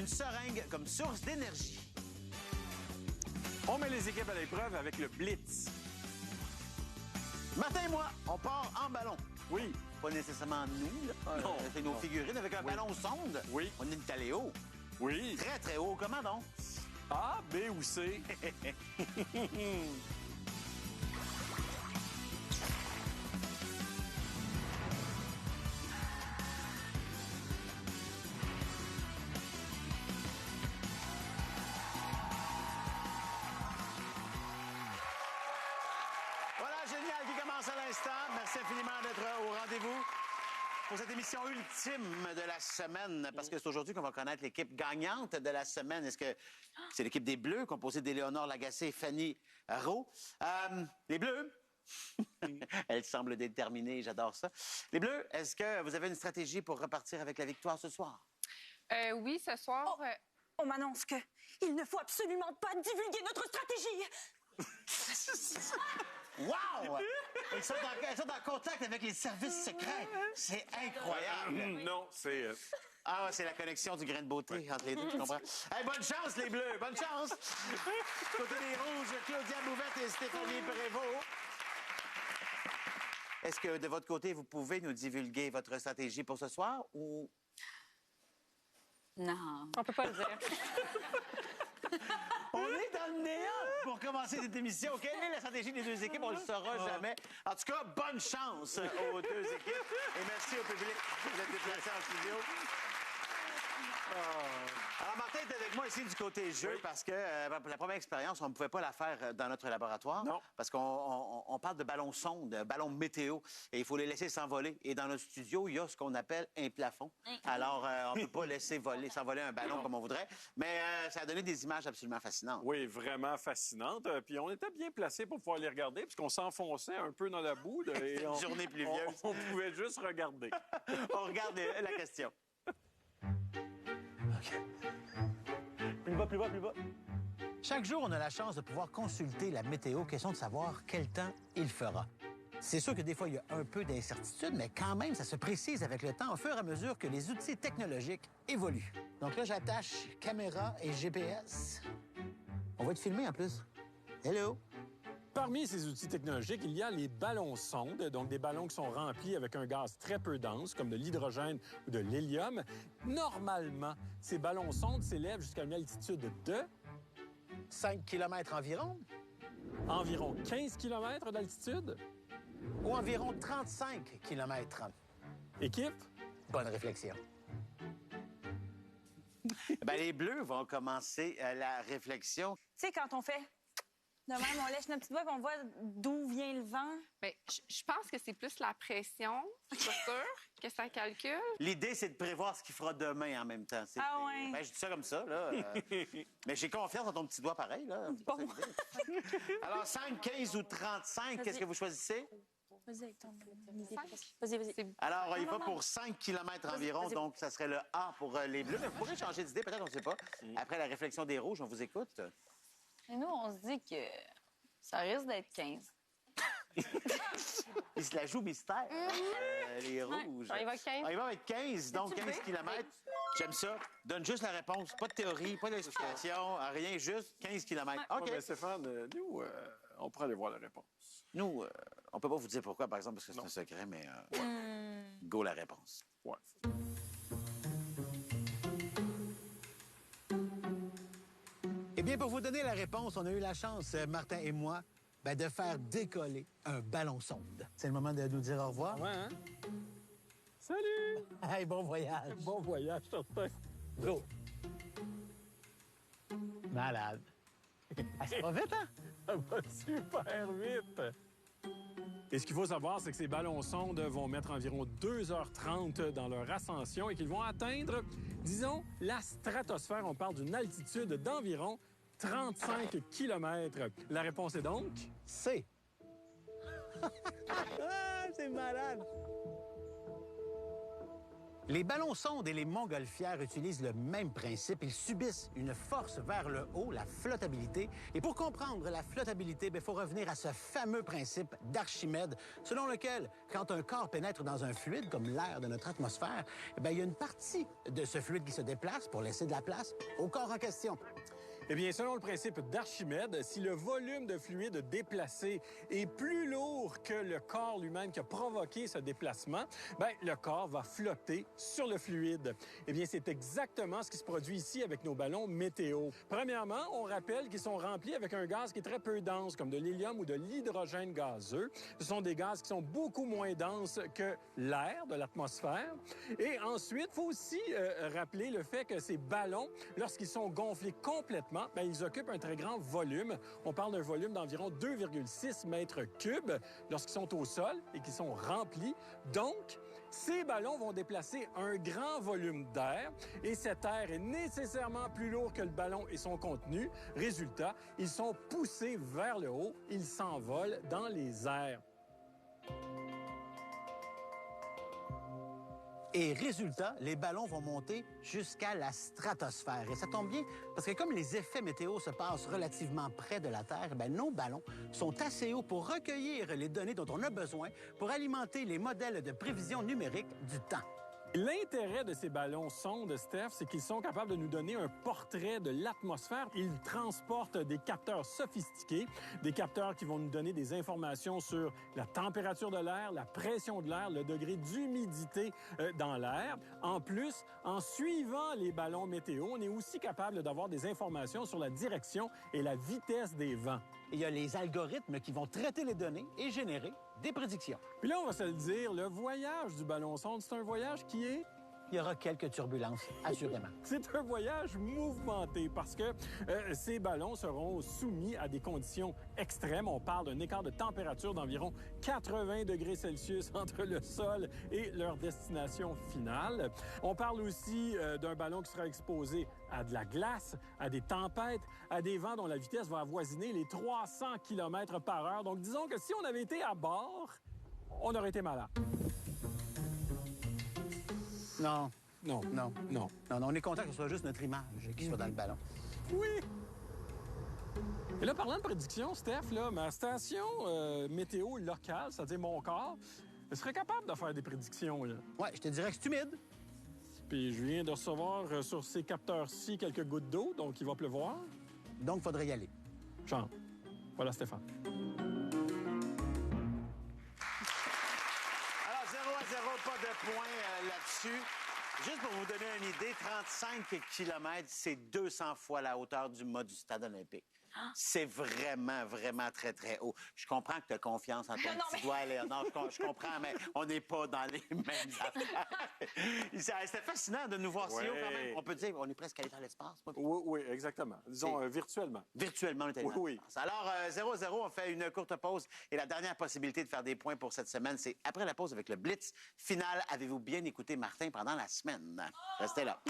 Une seringue comme source d'énergie. On met les équipes à l'épreuve avec le Blitz. Martin et moi, on part en ballon. Oui. Pas nécessairement nous, là. Non. C'est nos figurines avec un ballon sonde. Oui. On est allé haut. Oui. Très, très haut. Comment donc? A, B ou C? Voilà, génial, qui commence à l'instant. Merci infiniment d'être au rendez-vous pour cette émission ultime de la semaine, parce que c'est aujourd'hui qu'on va connaître l'équipe gagnante de la semaine. Est-ce que c'est l'équipe des Bleus, composée d'Éléonore Lagacé et Fanny Rowe? Les Bleus, elle semble déterminée, j'adore ça. Les Bleus, est-ce que vous avez une stratégie pour repartir avec la victoire ce soir? Oui, ce soir. On m'annonce que il ne faut absolument pas divulguer notre stratégie. Wow! Ils sont en contact avec les services secrets. C'est incroyable. Non, c'est... Ah, c'est la connexion du grain de beauté entre les deux, tu comprends? Hey, bonne chance, les Bleus! Bonne chance! Côté des Rouges, Claudia Bouvette et Stéphanie Prévost. Est-ce que, de votre côté, vous pouvez nous divulguer votre stratégie pour ce soir ou... Non. On peut pas le dire. On est dans le néant pour commencer cette émission. Quelle est la stratégie des deux équipes? On le saura jamais. En tout cas, bonne chance aux deux équipes. Et merci au public d'être déplacé en studio. Alors, Martin est avec moi ici du côté jeu parce que la première expérience, on ne pouvait pas la faire dans notre laboratoire. Non. Parce qu'on parle de ballons sondes, de ballons météo, et il faut les laisser s'envoler. Et dans notre studio, il y a ce qu'on appelle un plafond. Alors, on ne peut pas laisser s'envoler un ballon comme on voudrait. Mais ça a donné des images absolument fascinantes. Oui, vraiment fascinante. Puis on était bien placés pour pouvoir les regarder, puisqu'on s'enfonçait un peu dans la boue. Et Une journée pluvieuse. On pouvait juste regarder. On regarde la question. Plus bas. Chaque jour, on a la chance de pouvoir consulter la météo, question de savoir quel temps il fera. C'est sûr que des fois, il y a un peu d'incertitude, mais quand même, ça se précise avec le temps au fur et à mesure que les outils technologiques évoluent. Donc là, j'attache caméra et GPS. On va être filmé en plus. Hello! Parmi ces outils technologiques, il y a les ballons sondes, donc des ballons qui sont remplis avec un gaz très peu dense, comme de l'hydrogène ou de l'hélium. Normalement, ces ballons sondes s'élèvent jusqu'à une altitude de 5 km environ, environ 15 km d'altitude. ou environ 35 km. Équipe? Bonne réflexion. Ben, les Bleus vont commencer la réflexion. Tu sais, quand on fait de même, on lèche notre petite voix et on voit d'où vient le vent. Bien, je pense que c'est plus la pression, je suis pas sûre, que ça calcule. L'idée, c'est de prévoir ce qu'il fera demain en même temps. Ah ouais. Ben, je dis ça comme ça, là. Mais j'ai confiance dans ton petit doigt pareil, là. C'est pas ça l'idée. Alors, 5, 15 ou 35, qu'est-ce que vous choisissez? Vas-y avec ton idée. Vas-y. Alors, il va pour 5 km environ, vas-y. donc ça serait le A pour les Bleus. Mais vous pourrez changer d'idée, peut-être, on ne sait pas. Après la réflexion des Rouges, on vous écoute. Et nous, on se dit que ça risque d'être 15. Ils se la jouent mystère, les Rouges. On y va avec 15. On y va avec 15, donc 15 km. J'aime ça. Donne juste la réponse. Pas de théorie, pas d'explication, rien, juste 15 km. OK. Ouais, mais Stéphane, nous, on pourrait aller voir la réponse. Nous, on peut pas vous dire pourquoi, par exemple, parce que c'est un secret, mais go la réponse. Ouais. Eh bien, pour vous donner la réponse, on a eu la chance, Martin et moi, de faire décoller un ballon sonde. C'est le moment de nous dire au revoir. Ouais, hein? Salut! Hey, bon voyage. Bon voyage, certain. Go. Malade. Ah, ça va vite, hein? Ça va super vite! Et ce qu'il faut savoir, c'est que ces ballons sondes vont mettre environ 2h30 dans leur ascension et qu'ils vont atteindre, disons, la stratosphère. On parle d'une altitude d'environ 35 km. La réponse est donc... C. Ah, c'est malade. Les ballons sondes et les montgolfières utilisent le même principe. Ils subissent une force vers le haut, la flottabilité. Et pour comprendre la flottabilité, il faut revenir à ce fameux principe d'Archimède, selon lequel, quand un corps pénètre dans un fluide, comme l'air de notre atmosphère, il y a une partie de ce fluide qui se déplace pour laisser de la place au corps en question. Eh bien, selon le principe d'Archimède, si le volume de fluide déplacé est plus lourd que le corps lui-même qui a provoqué ce déplacement, le corps va flotter sur le fluide. Eh bien, c'est exactement ce qui se produit ici avec nos ballons météo. Premièrement, on rappelle qu'ils sont remplis avec un gaz qui est très peu dense, comme de l'hélium ou de l'hydrogène gazeux. Ce sont des gaz qui sont beaucoup moins denses que l'air de l'atmosphère. Et ensuite, il faut aussi rappeler le fait que ces ballons, lorsqu'ils sont gonflés complètement, ils occupent un très grand volume. On parle d'un volume d'environ 2,6 mètres cubes lorsqu'ils sont au sol et qu'ils sont remplis. Donc, ces ballons vont déplacer un grand volume d'air et cet air est nécessairement plus lourd que le ballon et son contenu. Résultat, ils sont poussés vers le haut, ils s'envolent dans les airs. Et résultat, les ballons vont monter jusqu'à la stratosphère. Et ça tombe bien, parce que comme les effets météo se passent relativement près de la Terre, nos ballons sont assez hauts pour recueillir les données dont on a besoin pour alimenter les modèles de prévision numérique du temps. L'intérêt de ces ballons sondes, Steph, c'est qu'ils sont capables de nous donner un portrait de l'atmosphère. Ils transportent des capteurs sophistiqués, des capteurs qui vont nous donner des informations sur la température de l'air, la pression de l'air, le degré d'humidité dans l'air. En plus, en suivant les ballons météo, on est aussi capable d'avoir des informations sur la direction et la vitesse des vents. Il y a les algorithmes qui vont traiter les données et générer des prédictions. Puis là, on va se le dire, le voyage du ballon sonde, c'est un voyage qui est... Il y aura quelques turbulences, assurément. C'est un voyage mouvementé parce que ces ballons seront soumis à des conditions extrêmes. On parle d'un écart de température d'environ 80 degrés Celsius entre le sol et leur destination finale. On parle aussi d'un ballon qui sera exposé à de la glace, à des tempêtes, à des vents dont la vitesse va avoisiner les 300 km par heure. Donc, disons que si on avait été à bord, on aurait été malade. Non. Non. Non. Non. Non, on est content que ce soit juste notre image qui soit dans le ballon. Oui! Et là, parlant de prédiction, Steph, là, ma station météo locale, c'est-à-dire mon corps, elle serait capable de faire des prédictions. Là. Ouais, je te dirais que c'est humide. Puis je viens de recevoir sur ces capteurs-ci quelques gouttes d'eau, donc il va pleuvoir. Donc, il faudrait y aller. Chante. Voilà, Stéphane. Alors, 0-0, pas de point là-dessus. Juste pour vous donner une idée, 35 km, c'est 200 fois la hauteur du mât du stade olympique. C'est vraiment, vraiment très, très haut. Je comprends que tu as confiance en ton petit doigt, Léonard. Je comprends, mais on n'est pas dans les mêmes affaires. C'était fascinant de nous voir si haut quand même. On peut dire qu'on est presque allé dans l'espace. Oui, exactement. Disons virtuellement. Virtuellement, on est allé dans oui. l'espace. Alors, 0-0, on fait une courte pause. Et la dernière possibilité de faire des points pour cette semaine, c'est après la pause avec le Blitz final. Avez-vous bien écouté Martin pendant la semaine? Restez là.